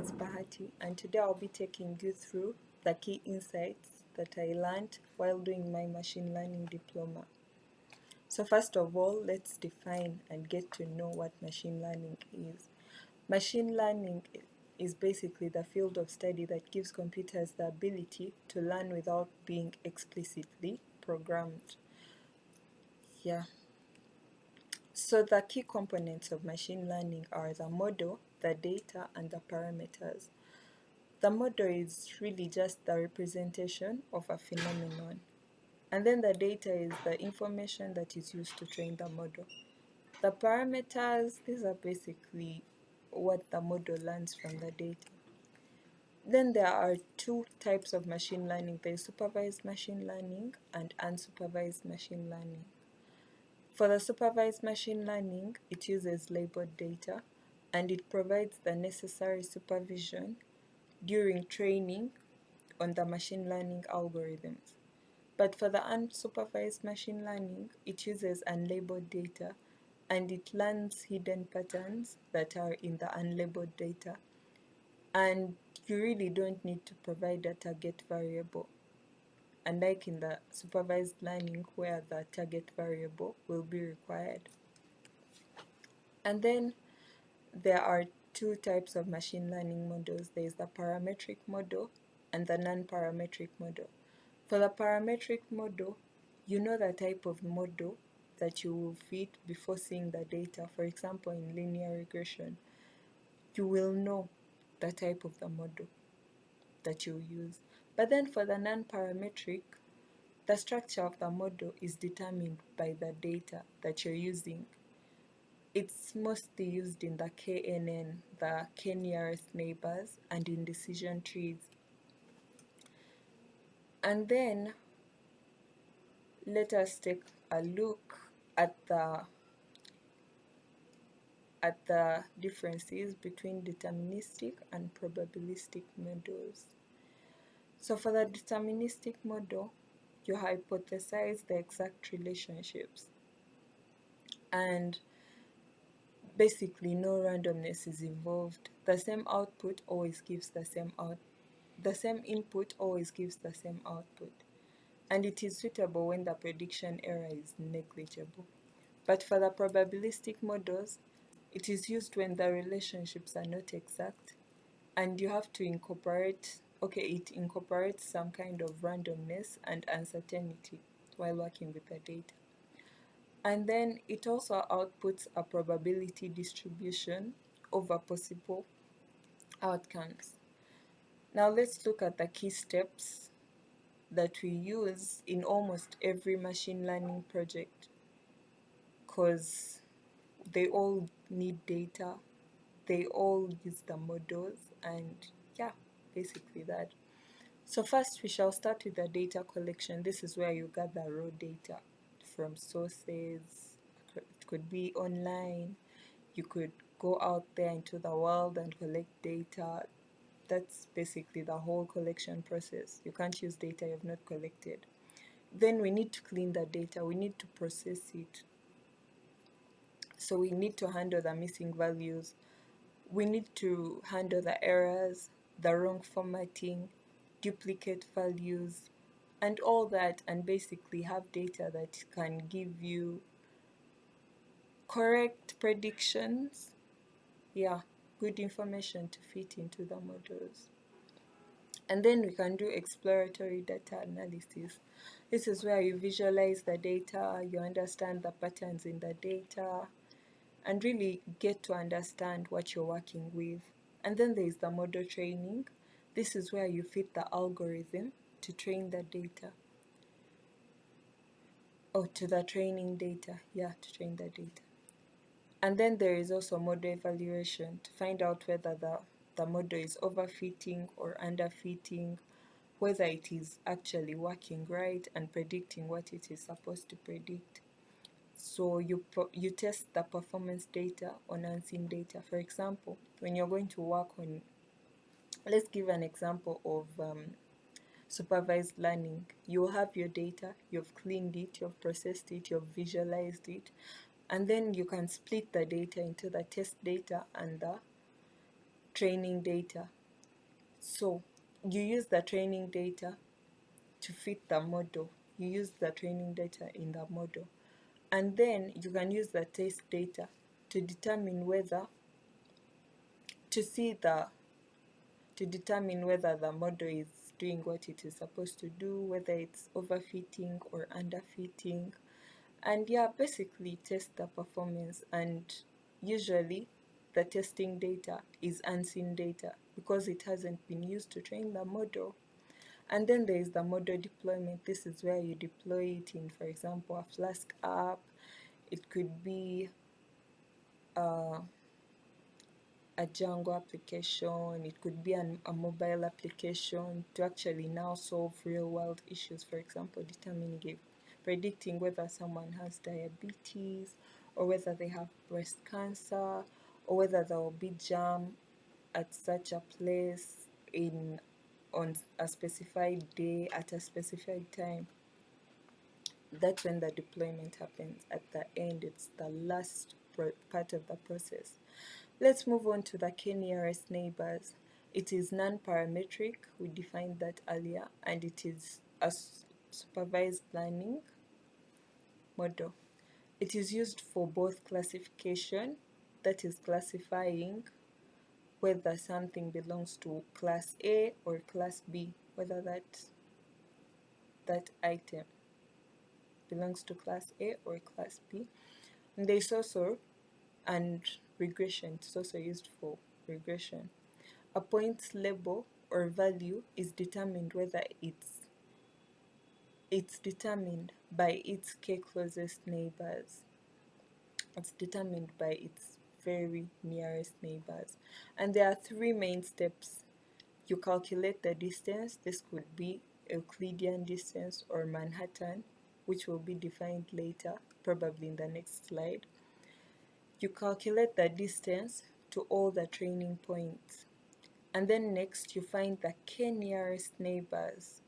is Bahati, and today I'll be taking you through the key insights that I learned while doing my machine learning diploma. So, first of all, let's define and get to know what machine learning is. Machine learning is basically the field of study that gives computers the ability to learn without being explicitly programmed. Yeah. So the key components of machine learning are the model, the data, and the parameters. The model is really just the representation of a phenomenon. And then the data is the information that is used to train the model. The parameters, these are basically what the model learns from the data. Then there are two types of machine learning. There is supervised machine learning and unsupervised machine learning. For the supervised machine learning, it uses labeled data and it provides the necessary supervision during training on the machine learning algorithms. But for the unsupervised machine learning, it uses unlabeled data and it learns hidden patterns that are in the unlabeled data. And you really don't need to provide a target variable, unlike in the supervised learning where the target variable will be required. And then there are two types of machine learning models. There is the parametric model and the non-parametric model. For the parametric model, you know the type of model that you will fit before seeing the data. For example, in linear regression, you will know the type of the model that you use. But then for the non-parametric, the structure of the model is determined by the data that you're using. It's mostly used in the KNN, the k nearest neighbors, and in decision trees. And then let us take a look at the differences between deterministic and probabilistic models. So for the deterministic model, you hypothesize the exact relationships and basically no randomness is involved. The same output always gives the same input always gives the same output. And it is suitable when the prediction error is negligible. But for the probabilistic models, it is used when the relationships are not exact and you have to incorporate, it incorporates some kind of randomness and uncertainty while working with the data. And then it also outputs a probability distribution over possible outcomes. Now let's look at the key steps that we use in almost every machine learning project, because they all need data, they all use the models, and basically that. So first we shall start with the data collection. This is where you gather raw data from sources. It could be online, you could go out there into the world and collect data. That's basically the whole collection process. You can't use data you've not collected. Then we need to clean the data, we need to process it. So we need to handle the missing values, we need to handle the errors, the wrong formatting, duplicate values, and all that, and basically have data that can give you correct predictions. Good information to fit into the models. And then we can do exploratory data analysis. This is where you visualize the data, you understand the patterns in the data, and really get to understand what you're working with. And then there is the model training. This is where you fit the algorithm to train the data. To the training data. To train the data. And then there is also model evaluation to find out whether the model is overfitting or underfitting, whether it is actually working right and predicting what it is supposed to predict. So you test the performance data on unseen data. For example, when you're going to work on, let's give an example of supervised learning. You'll have your data, you've cleaned it, you've processed it, you've visualized it, and then you can split the data into the test data and the training data. So you use the training data to fit the model. You use the training data in the model. And then you can use the test data to determine whether the model is doing what it is supposed to do, whether it's overfitting or underfitting. And yeah, basically test the performance. And usually the testing data is unseen data because it hasn't been used to train the model. And then there is the model deployment. This is where you deploy it in, for example, a Flask app. It could be a Django application. It could be a mobile application to actually now solve real world issues. For example, predicting whether someone has diabetes, or whether they have breast cancer, or whether there will be jam at such a place on a specified day at a specified time. That's when the deployment happens. At the end, it's the last part of the process. Let's move on to the k-nearest neighbors. It is non-parametric, we defined that earlier, and it is a supervised learning model. It is used for both classification, that is classifying whether something belongs to class A or class B, whether that item belongs to class A or class B. And there's also regression. It's also used for regression. A points label or value is determined whether it's determined by its k closest neighbors. It's determined by its very nearest neighbors. And there are three main steps. You calculate the distance. This could be Euclidean distance or Manhattan, which will be defined later, probably in the next slide. You calculate the distance to all the training points. And then next, you find the k nearest neighbors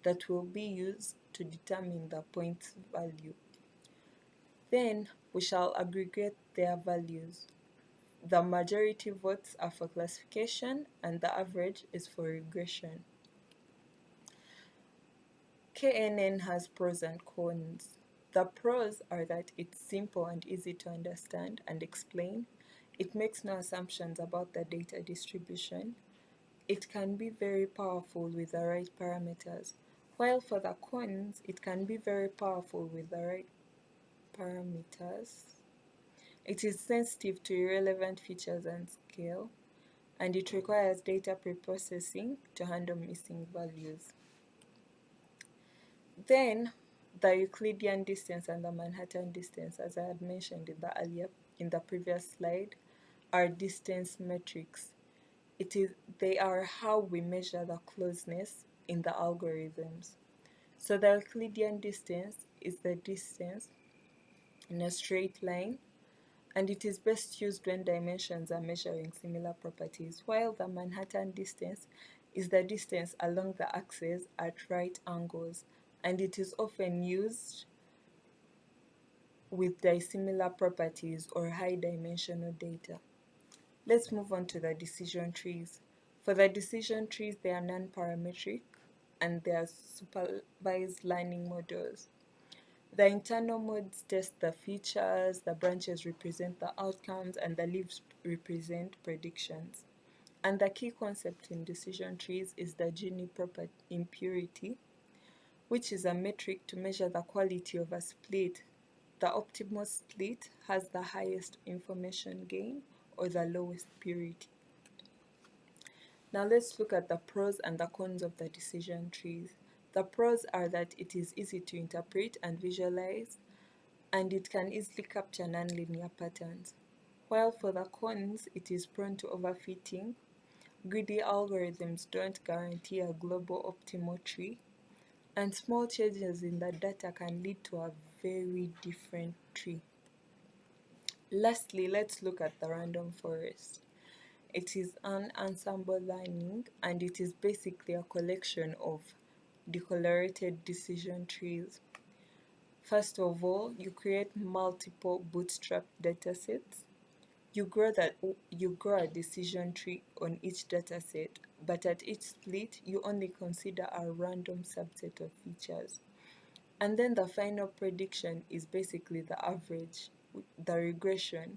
that will be used to determine the points value. Then we shall aggregate their values. The majority votes are for classification and the average is for regression. KNN has pros and cons. The pros are that it's simple and easy to understand and explain. It makes no assumptions about the data distribution. It can be very powerful with the right parameters, while for the cons, it can be very powerful with the right parameters. It is sensitive to irrelevant features and scale, and it requires data preprocessing to handle missing values. Then, the Euclidean distance and the Manhattan distance, as I had mentioned in the previous slide, are distance metrics. They are how we measure the closeness in the algorithms. So the Euclidean distance is the distance in a straight line, and it is best used when dimensions are measuring similar properties, while the Manhattan distance is the distance along the axis at right angles, and it is often used with dissimilar properties or high dimensional data. Let's move on to the decision trees. For the decision trees, they are non-parametric and they are supervised learning models. The internal modes test the features, the branches represent the outcomes, and the leaves represent predictions. And the key concept in decision trees is the Gini proper impurity, which is a metric to measure the quality of a split. The optimal split has the highest information gain or the lowest purity. Now let's look at the pros and the cons of the decision trees. The pros are that it is easy to interpret and visualize, and it can easily capture nonlinear patterns. While for the cons, it is prone to overfitting. Greedy algorithms don't guarantee a global optimal tree, and small changes in the data can lead to a very different tree. Lastly, let's look at the random forest. It is an ensemble learning, and it is basically a collection of decolorated decision trees. First of all, you create multiple bootstrap datasets. you grow a decision tree on each data set, but at each split you only consider a random subset of features. And then the final prediction is basically the average, the regression,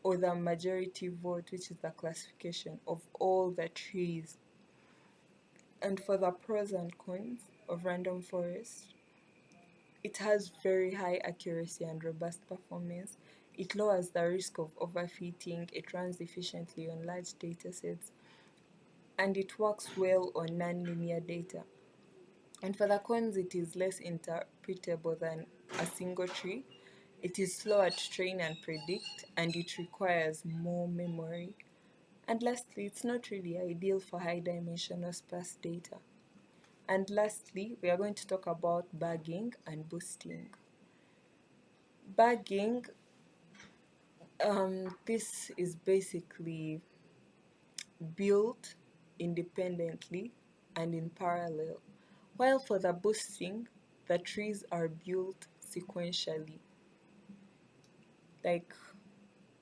or the majority vote, which is the classification of all the trees. And for the pros and cons of random forest, it has very high accuracy and robust performance. It lowers the risk of overfitting, it runs efficiently on large datasets, and it works well on nonlinear data. And for the cons, it is less interpretable than a single tree. It is slower to train and predict, and it requires more memory. And lastly, it's not really ideal for high dimensional sparse data. And lastly, we are going to talk about bagging and boosting. Bagging, this is basically built independently and in parallel, while for the boosting, the trees are built sequentially. Like,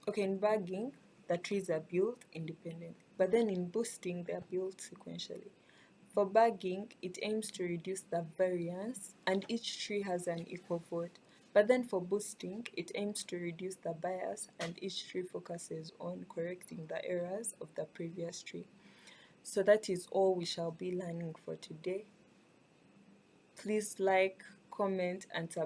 okay, in bagging, the trees are built independently, but then in boosting, they are built sequentially. For bagging, it aims to reduce the variance, and each tree has an equal vote. But then for boosting, it aims to reduce the bias, and each tree focuses on correcting the errors of the previous tree. So that is all we shall be learning for today. Please like, comment, and subscribe.